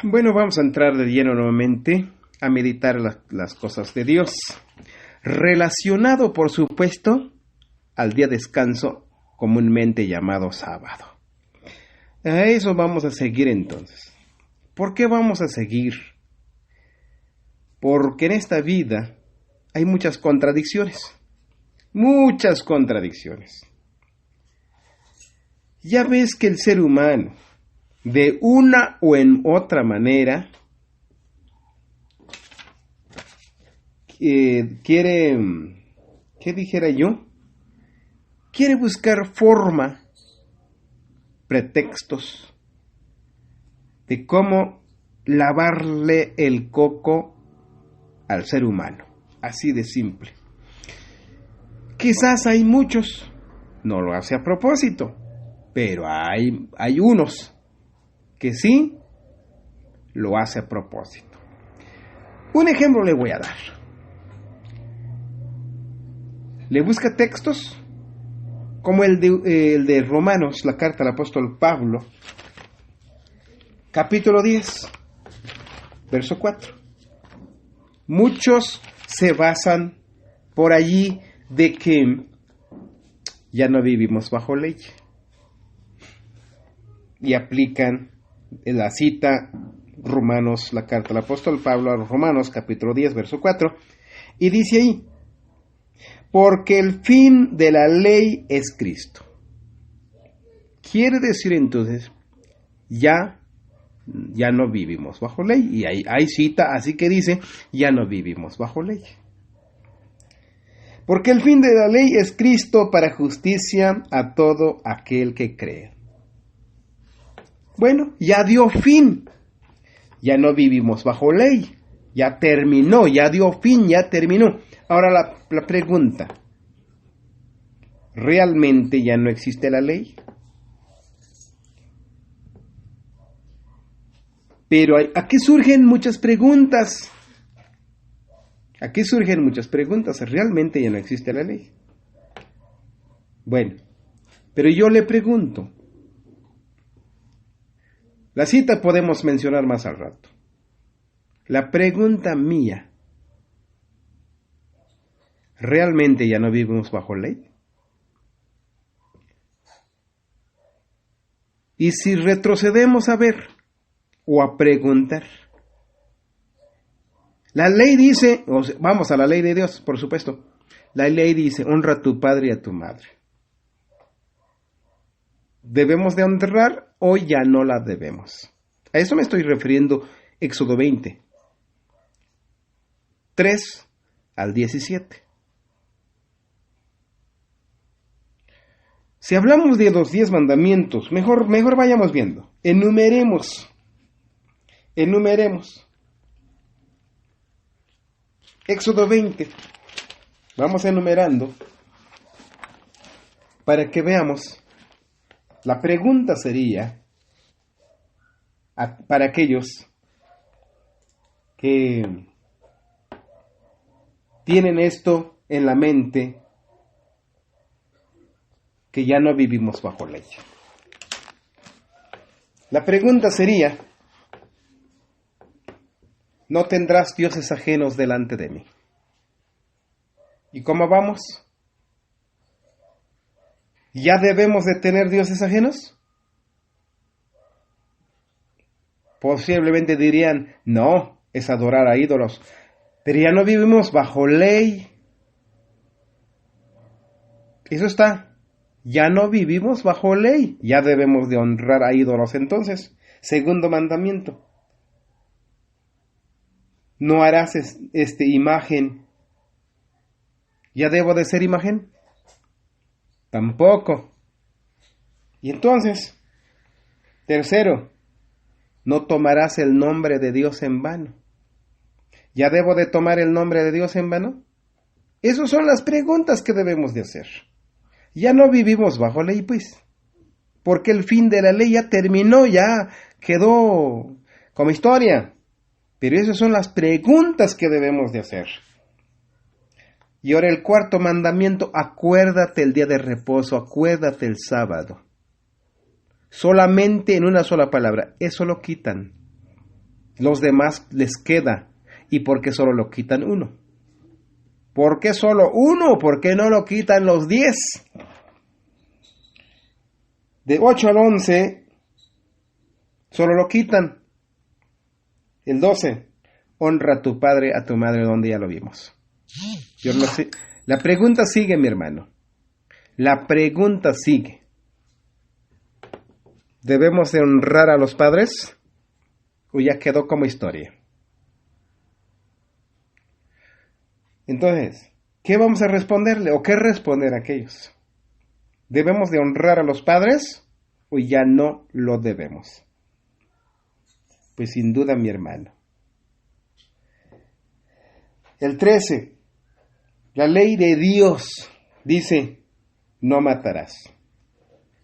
Bueno, vamos a entrar de lleno nuevamente a meditar las cosas de Dios, relacionado, por supuesto, al día de descanso comúnmente llamado sábado. A eso vamos a seguir entonces. ¿Por qué vamos a seguir? Porque en esta vida hay muchas contradicciones. Muchas contradicciones. Ya ves que el ser humano, de una o en otra manera, quiere, ¿qué dijera yo? Quiere buscar forma, pretextos de cómo lavarle el coco al ser humano. Así de simple. Quizás hay muchos, no lo hace a propósito, pero hay unos que sí lo hace a propósito. Un ejemplo le voy a dar. Le busca textos como el de Romanos, la carta del apóstol Pablo, capítulo 10, verso 4. Muchos se basan por allí de que ya no vivimos bajo ley y aplican la cita Romanos, la carta del apóstol Pablo a los Romanos, capítulo 10, verso 4, y dice ahí: porque el fin de la ley es Cristo. Quiere decir entonces, ya no vivimos bajo ley. Y hay cita, así que dice, ya no vivimos bajo ley. Porque el fin de la ley es Cristo para justicia a todo aquel que cree. Bueno, ya dio fin. Ya no vivimos bajo ley. Ya terminó, ya dio fin, ya terminó. Ahora la pregunta, ¿realmente ya no existe la ley? Pero aquí surgen muchas preguntas. Aquí surgen muchas preguntas. ¿Realmente ya no existe la ley? Bueno, pero yo le pregunto. La cita podemos mencionar más al rato. La pregunta mía, ¿realmente ya no vivimos bajo ley? Y si retrocedemos a ver o a preguntar, la ley dice, vamos a la ley de Dios, por supuesto, la ley dice, honra a tu padre y a tu madre. ¿Debemos de honrar o ya no la debemos? A eso me estoy refiriendo, Éxodo 20, 3 al 17. Si hablamos de los 10 mandamientos, mejor vayamos viendo. Enumeremos. Éxodo 20. Vamos enumerando para que veamos. La pregunta sería, para aquellos que tienen esto en la mente, que ya no vivimos bajo ley. La pregunta sería, no tendrás dioses ajenos delante de mí. ¿Y cómo vamos? ¿Ya debemos de tener dioses ajenos? Posiblemente dirían, no, es adorar a ídolos. Pero ya no vivimos bajo ley. Eso está. Ya no vivimos bajo ley. Ya debemos de honrar a ídolos entonces. Segundo mandamiento. No harás imagen. ¿Ya debo de ser imagen? Tampoco. Y entonces, tercero, no tomarás el nombre de Dios en vano. ¿Ya debo de tomar el nombre de Dios en vano? Esas son las preguntas que debemos de hacer. Ya no vivimos bajo ley, pues. Porque el fin de la ley ya terminó, ya quedó como historia. Pero esas son las preguntas que debemos de hacer. Y ahora el cuarto mandamiento, acuérdate el día de reposo, acuérdate el sábado. Solamente en una sola palabra, eso lo quitan. Los demás les queda. ¿Y por qué solo lo quitan uno? ¿Por qué solo uno? ¿Por qué no lo quitan los 10? De 8 al 11, solo lo quitan. El 12, honra a tu padre, a tu madre, donde ya lo vimos. Yo no sé. La pregunta sigue, mi hermano. La pregunta sigue. ¿Debemos de honrar a los padres? ¿O ya quedó como historia? Entonces, ¿qué vamos a responderle? ¿O qué responder a aquellos? ¿Debemos de honrar a los padres? ¿O ya no lo debemos? Pues sin duda, mi hermano. El 13. La ley de Dios dice, no matarás.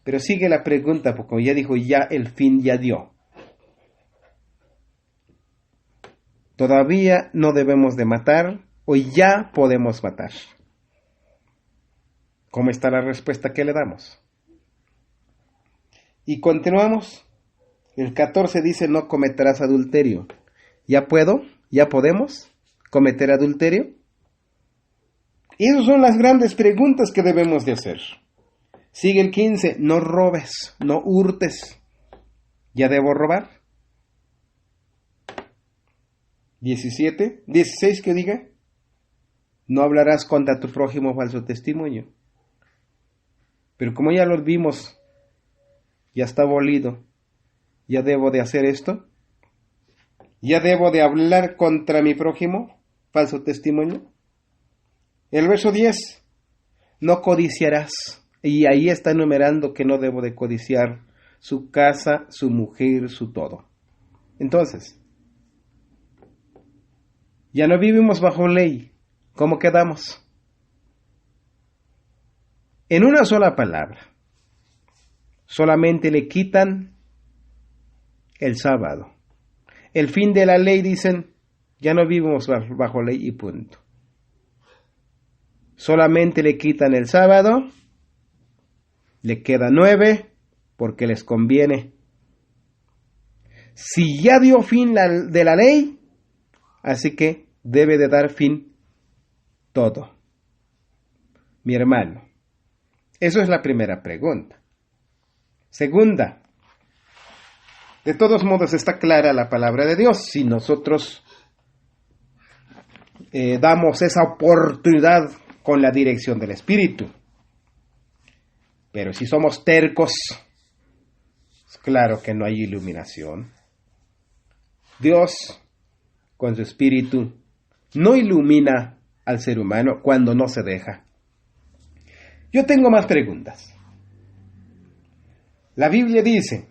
Pero sigue la pregunta, porque como ya dijo, ya el fin ya dio. ¿Todavía no debemos de matar o ya podemos matar? ¿Cómo está la respuesta que le damos? Y continuamos. El 14 dice, no cometerás adulterio. ¿Ya puedo? ¿Ya podemos cometer adulterio? Y esas son las grandes preguntas que debemos de hacer. Sigue el 15, no robes, no hurtes. ¿Ya debo robar? 16 que diga, no hablarás contra tu prójimo falso testimonio. Pero como ya lo vimos, ya está abolido, ¿ya debo de hacer esto? ¿Ya debo de hablar contra mi prójimo falso testimonio? El verso 10, no codiciarás. Y ahí está enumerando que no debo de codiciar su casa, su mujer, su todo. Entonces, ya no vivimos bajo ley. ¿Cómo quedamos? En una sola palabra. Solamente le quitan el sábado. El fin de la ley, dicen, ya no vivimos bajo ley y punto. Solamente le quitan el sábado. Le queda 9 porque les conviene. Si ya dio fin de la ley, así que debe de dar fin todo. Mi hermano, eso es la primera pregunta. Segunda, de todos modos está clara la palabra de Dios. Si nosotros damos esa oportunidad con la dirección del Espíritu. Pero si somos tercos, es claro que no hay iluminación. Dios, con su Espíritu, no ilumina al ser humano cuando no se deja. Yo tengo más preguntas. La Biblia dice,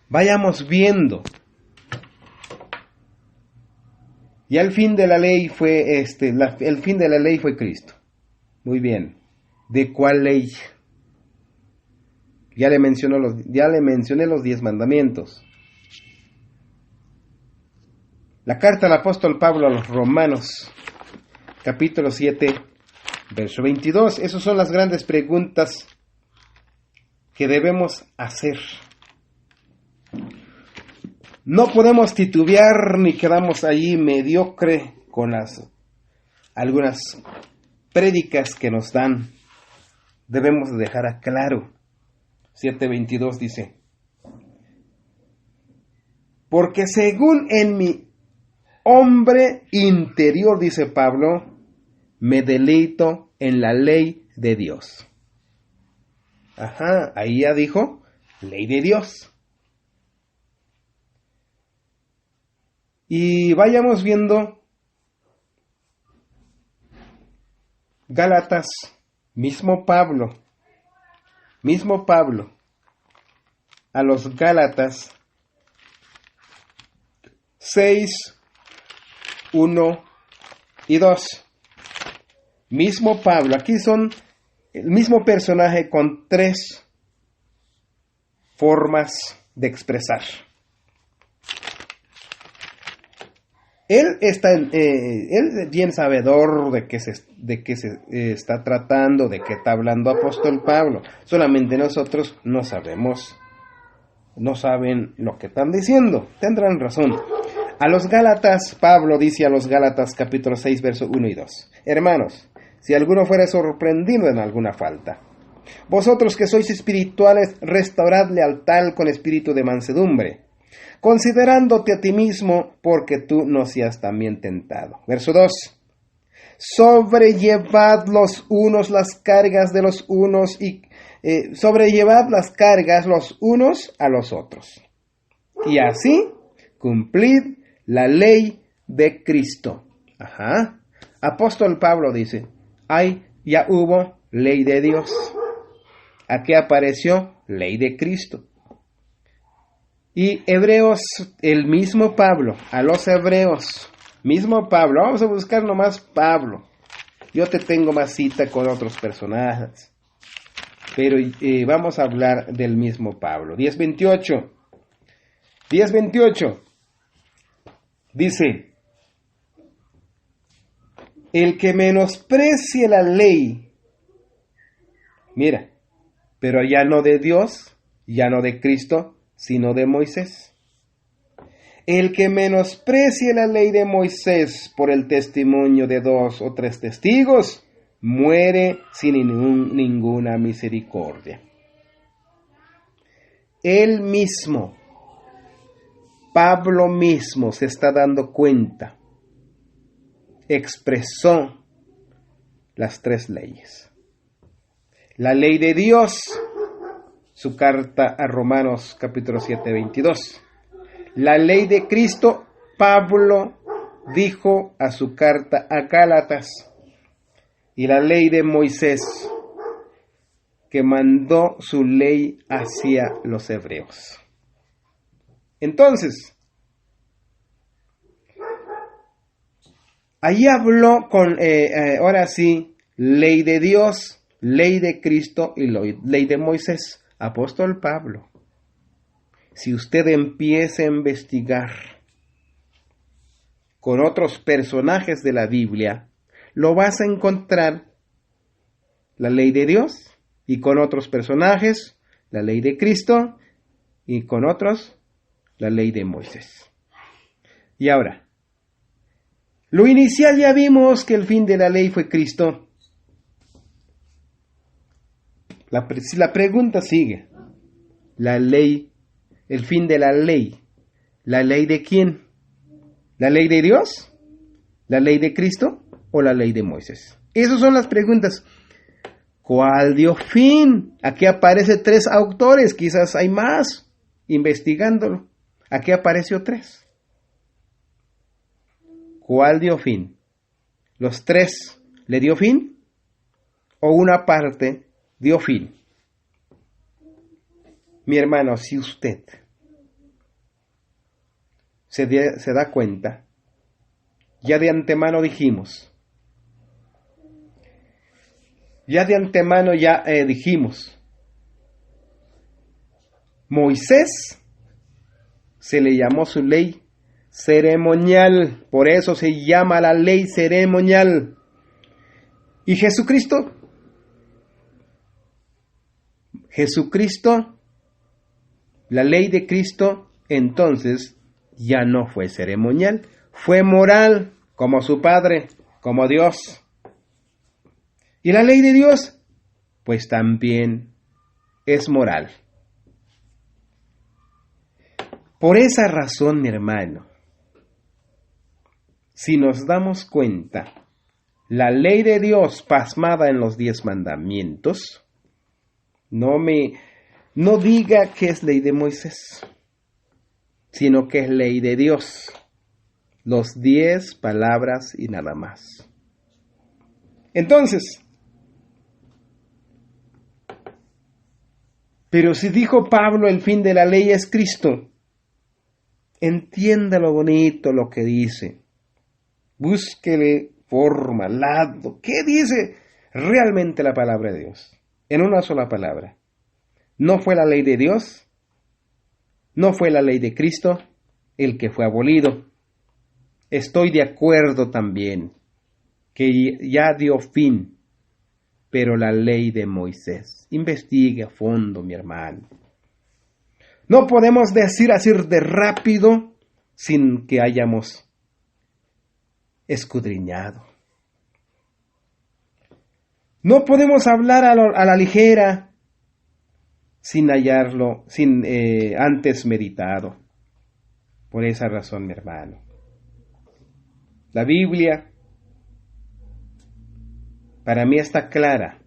vayamos viendo. Y el fin de la ley fue el fin de la ley fue Cristo. Muy bien. ¿De cuál ley? Ya le mencioné los 10 mandamientos. La carta del apóstol Pablo a los Romanos, capítulo 7, verso 22. Esas son las grandes preguntas que debemos hacer. No podemos titubear ni quedamos ahí mediocre con algunas prédicas que nos dan. Debemos dejar a claro. 7:22 dice, porque según en mi hombre interior, dice Pablo, me deleito en la ley de Dios. Ajá, ahí ya dijo, ley de Dios. Y vayamos viendo Gálatas, mismo Pablo, a los Gálatas 6, 1 y 2. Mismo Pablo, aquí son el mismo personaje con 3 formas de expresar. Él es bien sabedor de qué se está tratando, de qué está hablando apóstol Pablo. Solamente nosotros no sabemos. no saben lo que están diciendo. Tendrán razón. A los Gálatas, Pablo dice a los Gálatas capítulo 6, verso 1 y 2. Hermanos, si alguno fuera sorprendido en alguna falta, vosotros que sois espirituales, restauradle al tal con espíritu de mansedumbre, considerándote a ti mismo, porque tú no seas también tentado. Verso 2. Sobrellevad los unos las cargas de los unos y sobrellevad las cargas los unos a los otros. Y así cumplid la ley de Cristo. Ajá. Apóstol Pablo dice, ya hubo ley de Dios. Aquí apareció ley de Cristo. Y Hebreos, el mismo Pablo, a los Hebreos, mismo Pablo, vamos a buscar nomás Pablo. Yo te tengo más cita con otros personajes, pero vamos a hablar del mismo Pablo. 10:28 dice, el que menosprecie la ley, mira, pero ya no de Dios, ya no de Cristo, sino de Moisés. El que menosprecie la ley de Moisés por el testimonio de 2 o 3 testigos, muere sin ninguna misericordia. Él mismo, Pablo mismo, se está dando cuenta, expresó las 3 leyes. La ley de Dios, su carta a Romanos capítulo 7, 22. La ley de Cristo, Pablo dijo a su carta a Gálatas. Y la ley de Moisés, que mandó su ley hacia los hebreos. Entonces, ahí habló con, ahora sí, ley de Dios, ley de Cristo y ley de Moisés. Apóstol Pablo, si usted empieza a investigar con otros personajes de la Biblia, lo vas a encontrar la ley de Dios y con otros personajes, la ley de Cristo y con otros, la ley de Moisés. Y ahora, lo inicial ya vimos que el fin de la ley fue Cristo. La pregunta sigue. La ley, el fin de la ley. ¿La ley de quién? ¿La ley de Dios? ¿La ley de Cristo? ¿O la ley de Moisés? Esas son las preguntas. ¿Cuál dio fin? Aquí aparecen 3 autores, quizás hay más, investigándolo. Aquí apareció 3. ¿Cuál dio fin? ¿Los 3 le dio fin? ¿O una parte dio fin? Mi hermano, si usted se da cuenta, ya de antemano dijimos, Moisés se le llamó su ley ceremonial, por eso se llama la ley ceremonial. ¿Y Jesucristo? La ley de Cristo, entonces, ya no fue ceremonial, fue moral, como su Padre, como Dios. ¿Y la ley de Dios? Pues también es moral. Por esa razón, mi hermano, si nos damos cuenta, la ley de Dios plasmada en los 10 mandamientos, no diga que es ley de Moisés, sino que es ley de Dios. Los 10 palabras y nada más. Entonces, pero si dijo Pablo el fin de la ley es Cristo, entienda lo bonito lo que dice. Búsquele forma, lado. ¿Qué dice realmente la palabra de Dios? En una sola palabra. No fue la ley de Dios, no fue la ley de Cristo el que fue abolido. Estoy de acuerdo también que ya dio fin, pero la ley de Moisés. Investigue a fondo, mi hermano. No podemos decir así de rápido sin que hayamos escudriñado. No podemos hablar a la ligera sin hallarlo, sin antes meditado. Por esa razón, mi hermano, la Biblia para mí está clara.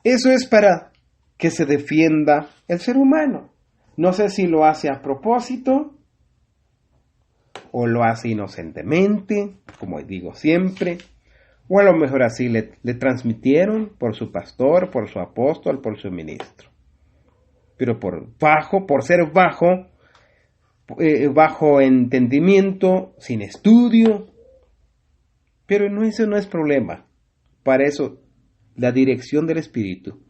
Eso es para que se defienda el ser humano. No sé si lo hace a propósito o lo hace inocentemente, como digo siempre, o a lo mejor así le transmitieron por su pastor, por su apóstol, por su ministro. Pero por ser bajo entendimiento, sin estudio. Pero eso no es problema. Para eso, la dirección del Espíritu.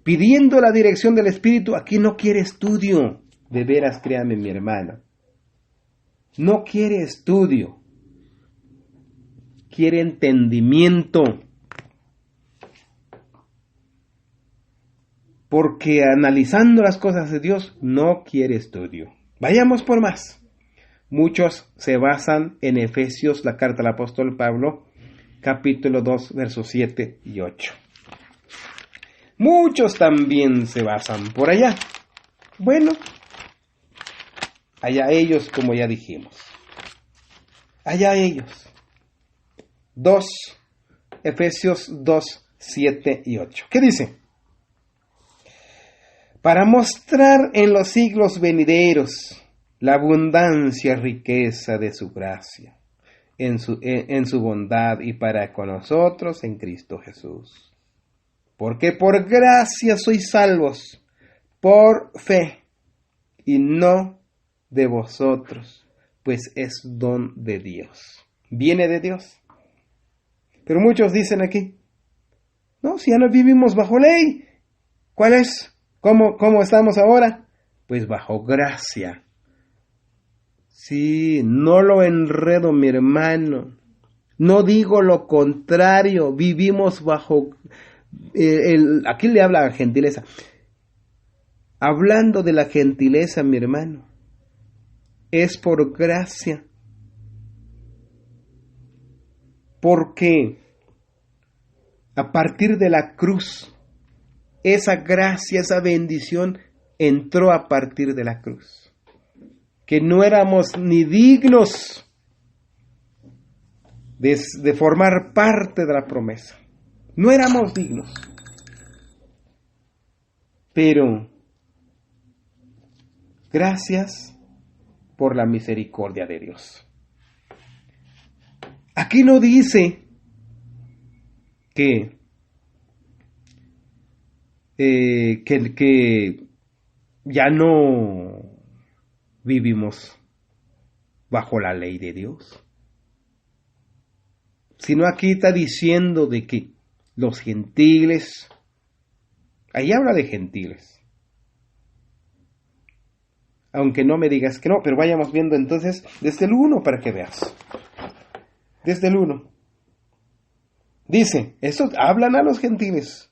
Pidiendo la dirección del Espíritu, aquí no quiere estudio. De veras, créame, mi hermano. No quiere estudio. Quiere entendimiento. Porque analizando las cosas de Dios, no quiere estudio. Vayamos por más. Muchos se basan en Efesios, la carta del apóstol Pablo, capítulo 2, versos 7 y 8. Muchos también se basan por allá. Bueno, allá ellos, como ya dijimos. Allá ellos. Efesios 2, 7 y 8. ¿Qué dice? Para mostrar en los siglos venideros la abundancia riqueza de su gracia, en su bondad y para con nosotros en Cristo Jesús. Porque por gracia sois salvos, por fe, y no de vosotros, pues es don de Dios. Viene de Dios. Pero muchos dicen aquí, no, si ya no vivimos bajo ley, ¿cuál es? ¿Cómo estamos ahora? Pues bajo gracia. Sí, no lo enredo, mi hermano. No digo lo contrario. Vivimos bajo... aquí le habla gentileza. Hablando de la gentileza, mi hermano, es por gracia. Porque a partir de la cruz, esa gracia, esa bendición entró a partir de la cruz. Que no éramos ni dignos de formar parte de la promesa. No éramos dignos. Pero gracias por la misericordia de Dios. Aquí no dice que ya no vivimos bajo la ley de Dios, sino aquí está diciendo de que los gentiles, ahí habla de gentiles, aunque no me digas que no, pero vayamos viendo entonces desde el 1 para que veas, desde el 1, dice, eso hablan a los gentiles,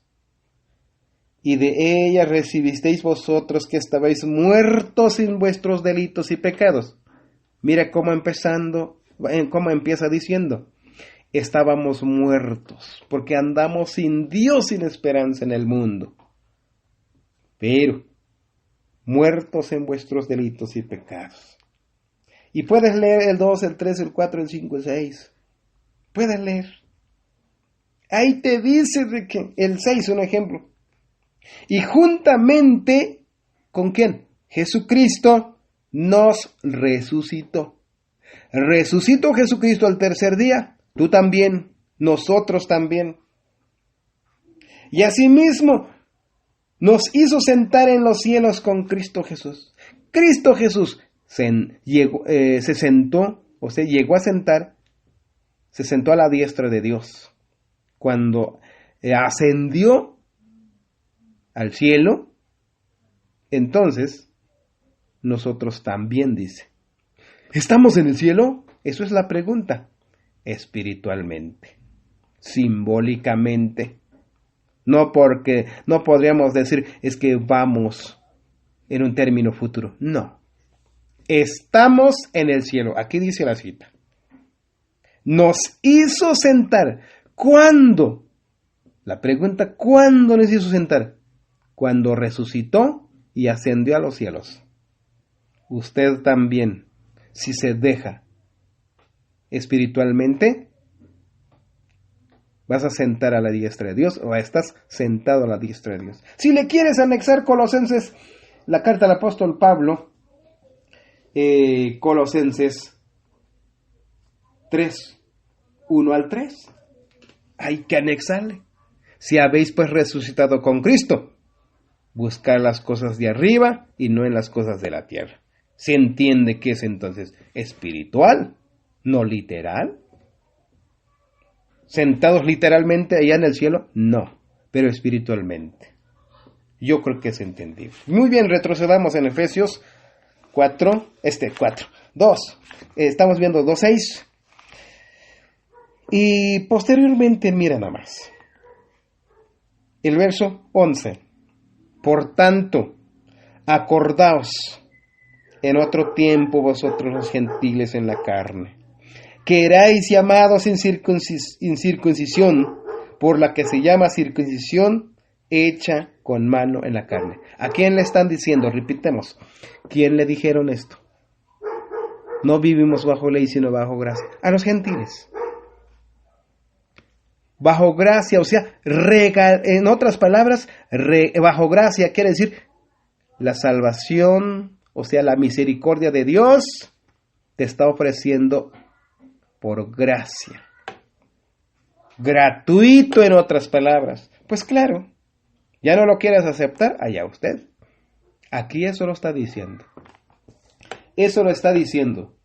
y de ella recibisteis vosotros que estabais muertos en vuestros delitos y pecados. Mira cómo empieza diciendo, estábamos muertos, porque andamos sin Dios, sin esperanza en el mundo. Pero, muertos en vuestros delitos y pecados. Y puedes leer el 2, el 3, el 4, el 5, el 6. Puedes leer. Ahí te dice de que el 6, un ejemplo. Y juntamente, ¿con quién? Jesucristo nos resucitó. Resucitó Jesucristo al tercer día. Tú también, nosotros también. Y asimismo, nos hizo sentar en los cielos con Cristo Jesús. Cristo Jesús llegó a sentar, se sentó a la diestra de Dios. Cuando ascendió al cielo, entonces nosotros también, dice. ¿Estamos en el cielo? Eso es la pregunta. Espiritualmente, simbólicamente. No porque no podríamos decir es que vamos en un término futuro. No. Estamos en el cielo. Aquí dice la cita. Nos hizo sentar. ¿Cuándo? La pregunta, ¿cuándo nos hizo sentar? Cuando resucitó y ascendió a los cielos. Usted también, si se deja espiritualmente, vas a sentar a la diestra de Dios o estás sentado a la diestra de Dios. Si le quieres anexar Colosenses, la carta del apóstol Pablo, Colosenses 3, 1 al 3, hay que anexarle. Si habéis pues resucitado con Cristo, buscar las cosas de arriba y no en las cosas de la tierra. ¿Se entiende que es entonces espiritual, no literal? ¿Sentados literalmente allá en el cielo? No, pero espiritualmente. Yo creo que es entendible. Muy bien, retrocedamos en Efesios 2. Estamos viendo 2:6. Y posteriormente, mira nada más. El verso 11. Por tanto, acordaos en otro tiempo vosotros los gentiles en la carne, que erais llamados en circuncisión, por la que se llama circuncisión hecha con mano en la carne. ¿A quién le están diciendo? Repitemos. ¿Quién le dijeron esto? No vivimos bajo ley, sino bajo gracia. A los gentiles. Bajo gracia, o sea, en otras palabras, bajo gracia quiere decir la salvación, o sea, la misericordia de Dios te está ofreciendo por gracia. Gratuito, en otras palabras. Pues claro, ya no lo quieres aceptar, allá usted. Aquí eso lo está diciendo. Eso lo está diciendo.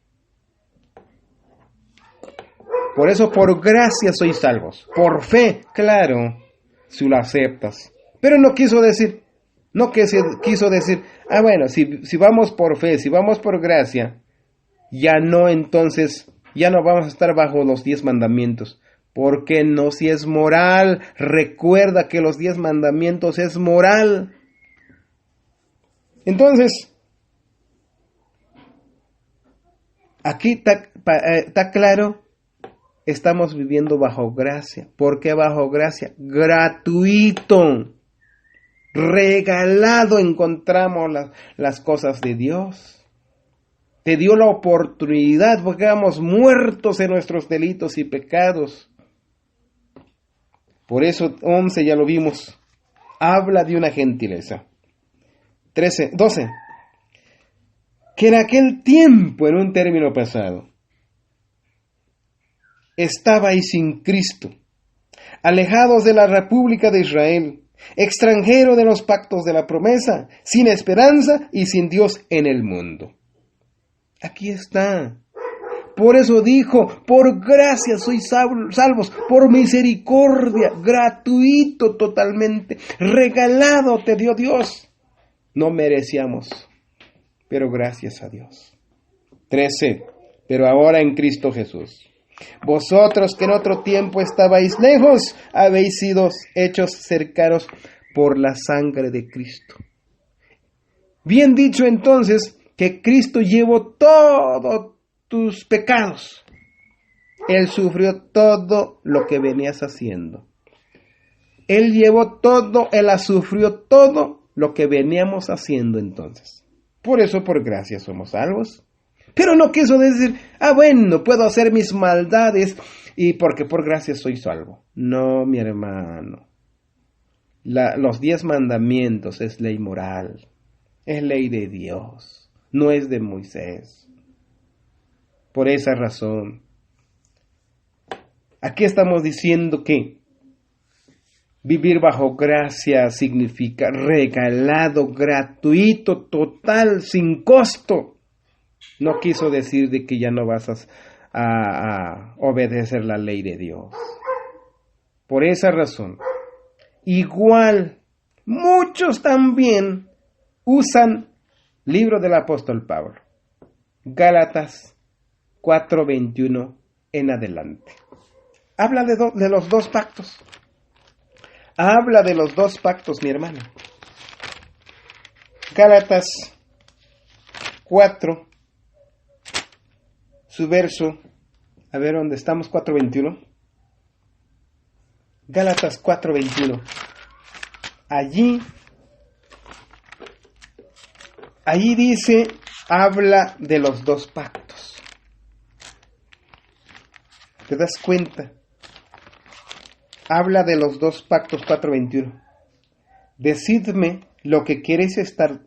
Por eso, por gracia sois salvos. Por fe, claro, si lo aceptas. Pero no quiso decir, bueno, si vamos por fe, si vamos por gracia, ya no vamos a estar bajo los 10 mandamientos. ¿Por qué no? Si es moral, recuerda que los 10 mandamientos es moral. Entonces, aquí está claro. Estamos viviendo bajo gracia. ¿Por qué bajo gracia? Gratuito. Regalado encontramos las cosas de Dios. Te dio la oportunidad porque éramos muertos en nuestros delitos y pecados. Por eso 11 ya lo vimos. Habla de una gentileza. 12. Que en aquel tiempo, en un término pasado, estabais sin Cristo, alejados de la República de Israel, extranjero de los pactos de la promesa, sin esperanza y sin Dios en el mundo. Aquí está. Por eso dijo, por gracia sois salvos, por misericordia, gratuito totalmente, regalado te dio Dios. No merecíamos, pero gracias a Dios. 13. Pero ahora en Cristo Jesús. Vosotros que en otro tiempo estabais lejos, habéis sido hechos cercanos por la sangre de Cristo. Bien dicho entonces, que Cristo llevó todos tus pecados. Él sufrió todo lo que venías haciendo. Él llevó todo, Él sufrió todo lo que veníamos haciendo entonces. Por eso, por gracia somos salvos. Pero no quiso decir, bueno, puedo hacer mis maldades y porque por gracia soy salvo. No, mi hermano. Los 10 mandamientos es ley moral, es ley de Dios, no es de Moisés. Por esa razón, aquí estamos diciendo que vivir bajo gracia significa regalado, gratuito, total, sin costo. No quiso decir de que ya no vas a obedecer la ley de Dios. Por esa razón, igual, muchos también usan libro del apóstol Pablo, Gálatas 4:21 en adelante. Habla de los 2 pactos. Habla de los 2 pactos, mi hermano. Gálatas 4, su verso, a ver dónde estamos, 4:21. Gálatas 4:21. Allí dice, habla de los dos pactos. ¿Te das cuenta? Habla de los dos pactos, 4:21. Decidme lo que queréis estar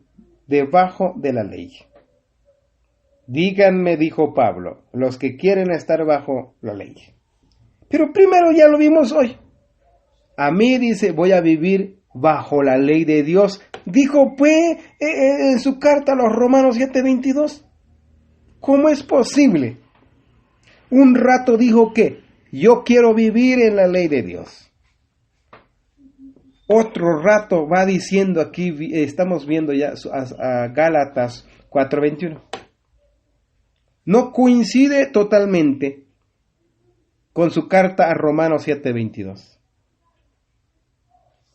debajo de la ley. Díganme, dijo Pablo, los que quieren estar bajo la ley. Pero primero ya lo vimos hoy. A mí dice, voy a vivir bajo la ley de Dios. Dijo pues en su carta a los Romanos 7:22. ¿Cómo es posible? Un rato dijo que yo quiero vivir en la ley de Dios. Otro rato va diciendo aquí, estamos viendo ya a Gálatas 4:21. No coincide totalmente con su carta a Romanos 7:22.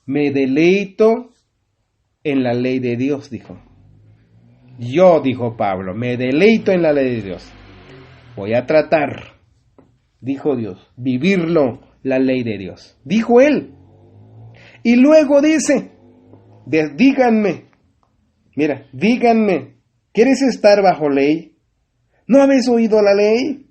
Me deleito en la ley de Dios, dijo. Yo, dijo Pablo, me deleito en la ley de Dios. Voy a tratar, dijo Dios, vivirlo, la ley de Dios. Dijo él. Y luego dice, díganme, mira, díganme, ¿quieres estar bajo ley? ¿No habéis oído la ley?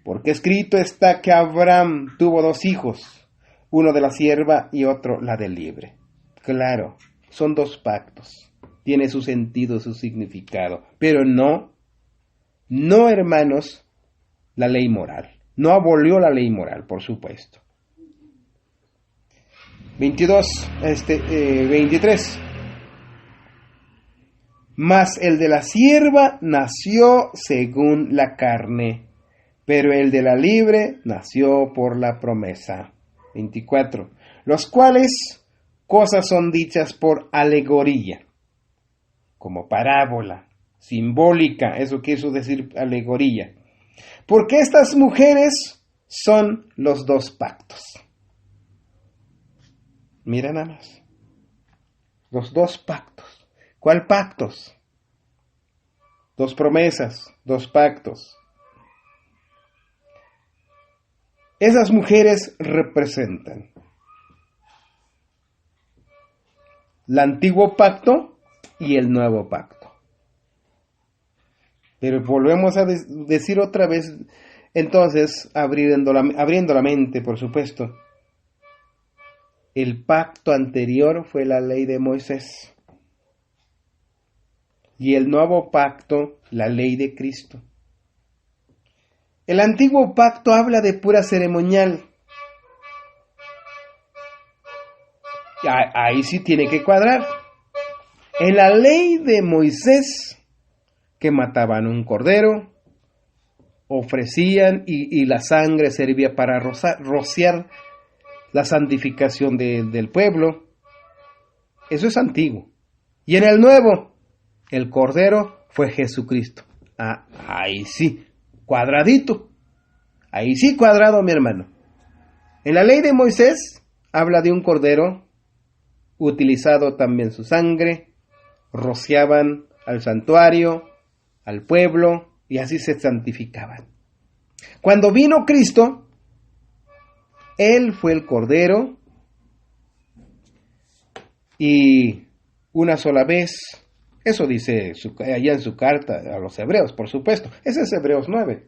Porque escrito está que Abraham tuvo 2 hijos, uno de la sierva y otro la del libre. Claro, son 2 pactos, tiene su sentido, su significado, pero no, hermanos, la ley moral, no abolió la ley moral, por supuesto. 23. Mas el de la sierva nació según la carne, pero el de la libre nació por la promesa. 24. Los cuales cosas son dichas por alegoría, como parábola, simbólica, eso quiso decir alegoría. Porque estas mujeres son los 2 pactos. Mira nada más. Los 2 pactos. ¿Cuál pactos? 2 promesas, 2 pactos. Esas mujeres representan el antiguo pacto y el nuevo pacto. Pero volvemos a decir otra vez, entonces, abriendo la mente, por supuesto. El pacto anterior fue la ley de Moisés. Y el nuevo pacto, la ley de Cristo. El antiguo pacto habla de pura ceremonial. Ahí sí tiene que cuadrar. En la ley de Moisés, que mataban un cordero, ofrecían y la sangre servía para rociar la santificación del pueblo. Eso es antiguo. Y en el nuevo, el cordero fue Jesucristo. Ahí sí, cuadradito. Ahí sí cuadrado, mi hermano. En la ley de Moisés habla de un cordero, utilizado también su sangre, rociaban al santuario, al pueblo, y así se santificaban. Cuando vino Cristo, Él fue el cordero, y una sola vez, eso dice allá en su carta a los hebreos, por supuesto. Ese es Hebreos 9.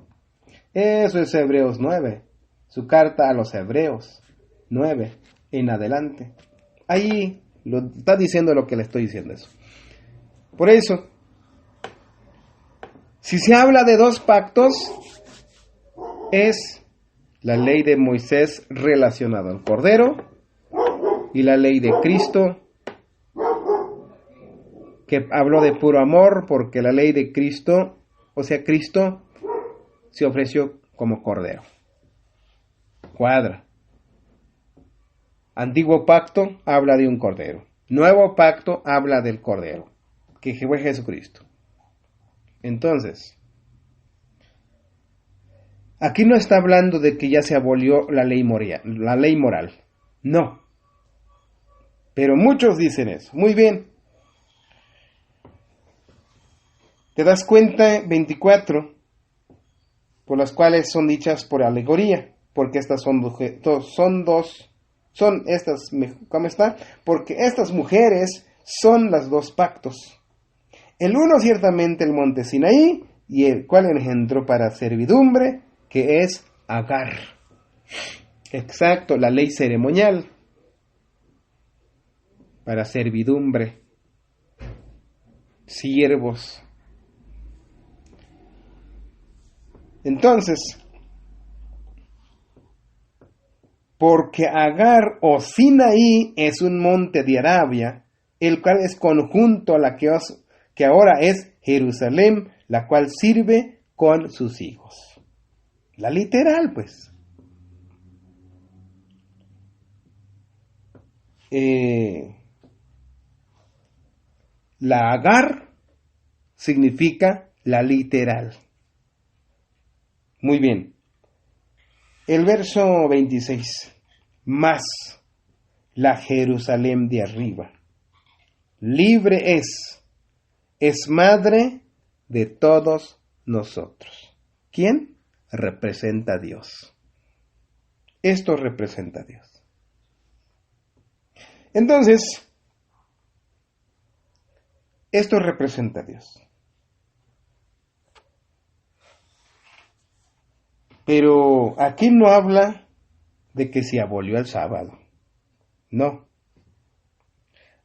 Eso es Hebreos 9. Su carta a los hebreos 9 en adelante. Ahí lo está diciendo lo que le estoy diciendo eso. Por eso, si se habla de 2 pactos, es la ley de Moisés relacionada al cordero y la ley de Cristo, que habló de puro amor, porque la ley de Cristo, o sea, Cristo se ofreció como cordero. Cuadra. Antiguo pacto habla de un cordero. Nuevo pacto habla del cordero, que fue Jesucristo. Entonces, aquí no está hablando de que ya se abolió la ley moral. No. Pero muchos dicen eso. Muy bien. ¿Te das cuenta? 24, por las cuales son dichas por alegoría, porque estas ¿cómo está? Porque estas mujeres son las dos pactos. El uno ciertamente el monte Sinaí, y el cual engendró para servidumbre, que es Agar. Exacto, la ley ceremonial para servidumbre, siervos. Entonces, porque Agar o Sinaí es un monte de Arabia, el cual es conjunto a la que ahora es Jerusalén, la cual sirve con sus hijos. La literal, pues. La Agar significa la literal. Muy bien. El verso 26. Más la Jerusalén de arriba. Libre es madre de todos nosotros. ¿Quién? Representa a Dios. Esto representa a Dios. Entonces, esto representa a Dios. Pero aquí no habla de que se abolió el sábado. No.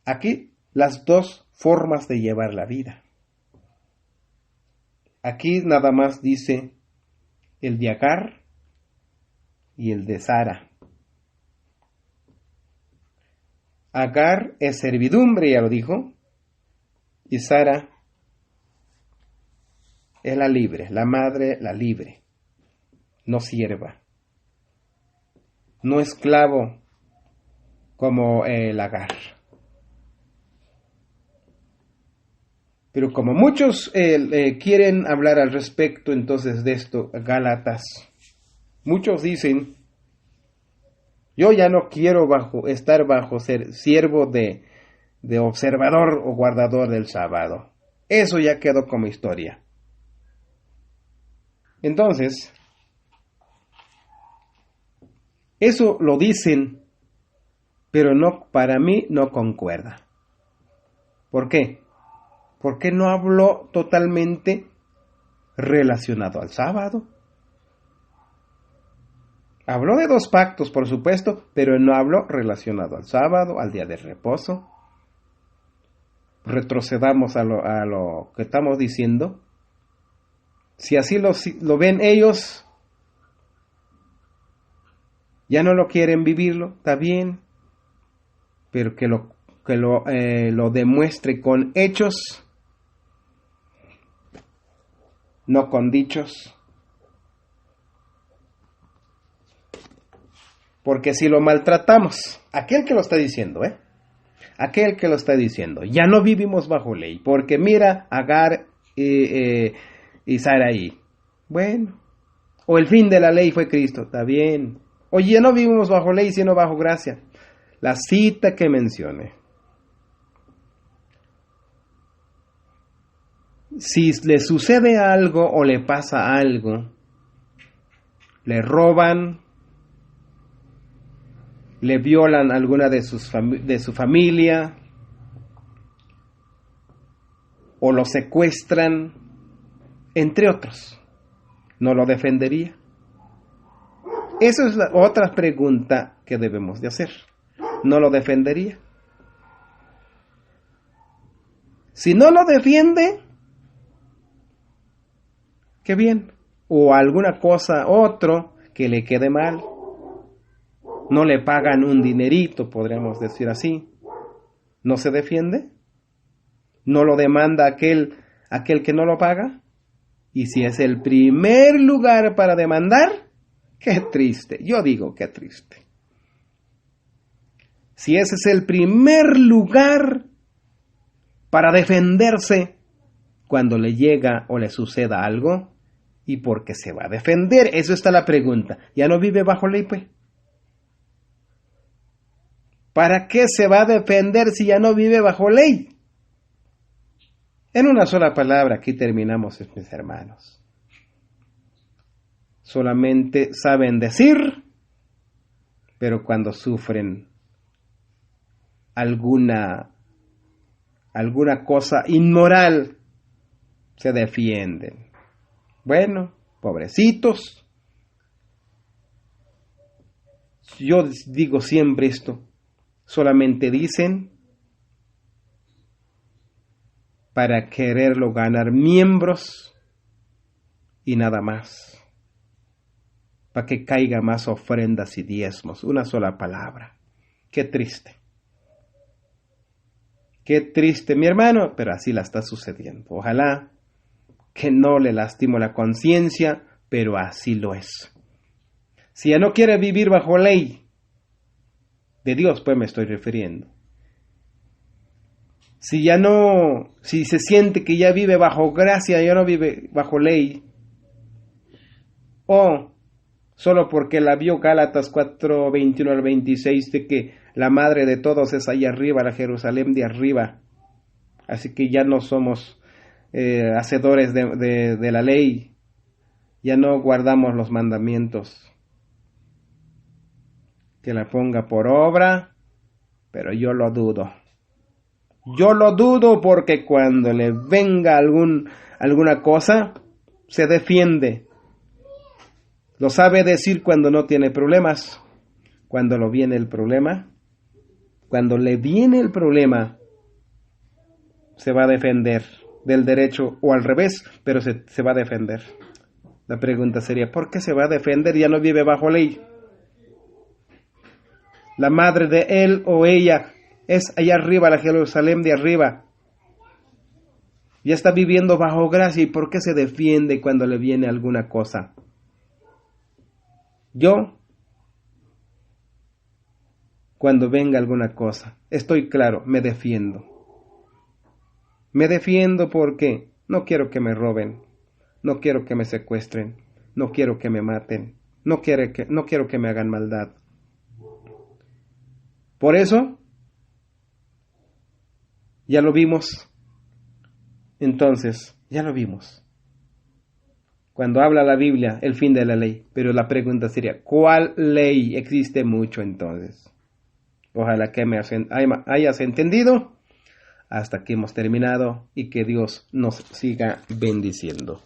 Aquí las dos formas de llevar la vida. Aquí nada más dice el de Agar y el de Sara. Agar es servidumbre, ya lo dijo, y Sara es la libre, la madre, la libre, no sierva, no esclavo como el Agar. Pero como muchos quieren hablar al respecto entonces de esto, Gálatas, muchos dicen, yo ya no quiero estar bajo ser siervo de observador o guardador del sábado. Eso ya quedó como historia. Entonces, eso lo dicen, pero no, para mí no concuerda. ¿Por qué? Porque no habló totalmente relacionado al sábado. Habló de dos pactos, por supuesto, pero no habló relacionado al sábado, al día de reposo. Retrocedamos a lo que estamos diciendo. Si así lo ven ellos, ya no lo quieren vivirlo, está bien, pero que lo demuestre con hechos, no con dichos. Porque si lo maltratamos, aquel que lo está diciendo, aquel que lo está diciendo, ya no vivimos bajo ley, porque mira, Agar y Sarai. Bueno, o el fin de la ley fue Cristo, está bien. Oye, ya no vivimos bajo ley, sino bajo gracia. La cita que mencioné. Si le sucede algo o le pasa algo, le roban, le violan a alguna de su familia, o lo secuestran, entre otros, ¿no lo defendería? Esa es la otra pregunta que debemos de hacer. ¿No lo defendería? Si no lo defiende, qué bien. O alguna cosa, otro, que le quede mal. No le pagan un dinerito, podríamos decir así. ¿No se defiende? ¿No lo demanda aquel que no lo paga? Y si es el primer lugar para demandar, qué triste. Yo digo qué triste. Si ese es el primer lugar para defenderse cuando le llega o le suceda algo, ¿y por qué se va a defender? Eso está la pregunta. ¿Ya no vive bajo ley, pues? ¿Para qué se va a defender si ya no vive bajo ley? En una sola palabra, aquí terminamos, mis hermanos. Solamente saben decir, pero cuando sufren alguna cosa inmoral, se defienden. Bueno, pobrecitos. Yo digo siempre esto, solamente dicen para quererlo ganar miembros y nada más, para que caiga más ofrendas y diezmos, una sola palabra. Qué triste. Qué triste, mi hermano, pero así la está sucediendo. Ojalá que no le lastimo la conciencia, pero así lo es. Si ya no quiere vivir bajo ley de Dios, pues me estoy refiriendo. Si se siente que ya vive bajo gracia, ya no vive bajo ley, o solo porque la vio Gálatas 4, 21 al 26, de que la madre de todos es allá arriba, la Jerusalén de arriba, así que ya no somos hacedores de la ley, ya no guardamos los mandamientos. Que la ponga por obra, pero yo lo dudo. Yo lo dudo porque cuando le venga alguna cosa, se defiende. Lo sabe decir cuando no tiene problemas. Cuando le viene el problema, se va a defender del derecho o al revés, pero se va a defender. La pregunta sería, ¿por qué se va a defender? Ya no vive bajo ley. La madre de él o ella es allá arriba, la Jerusalén de arriba. Ya está viviendo bajo gracia. ¿Y por qué se defiende cuando le viene alguna cosa? Yo, cuando venga alguna cosa, estoy claro, me defiendo. Me defiendo porque no quiero que me roben, no quiero que me secuestren, no quiero que me maten, no quiero que me hagan maldad. Por eso, ya lo vimos. Entonces, ya lo vimos. Cuando habla la Biblia, el fin de la ley. Pero la pregunta sería, ¿cuál ley? Existe mucho entonces. Ojalá que me hayas entendido. Hasta aquí hemos terminado y que Dios nos siga bendiciendo.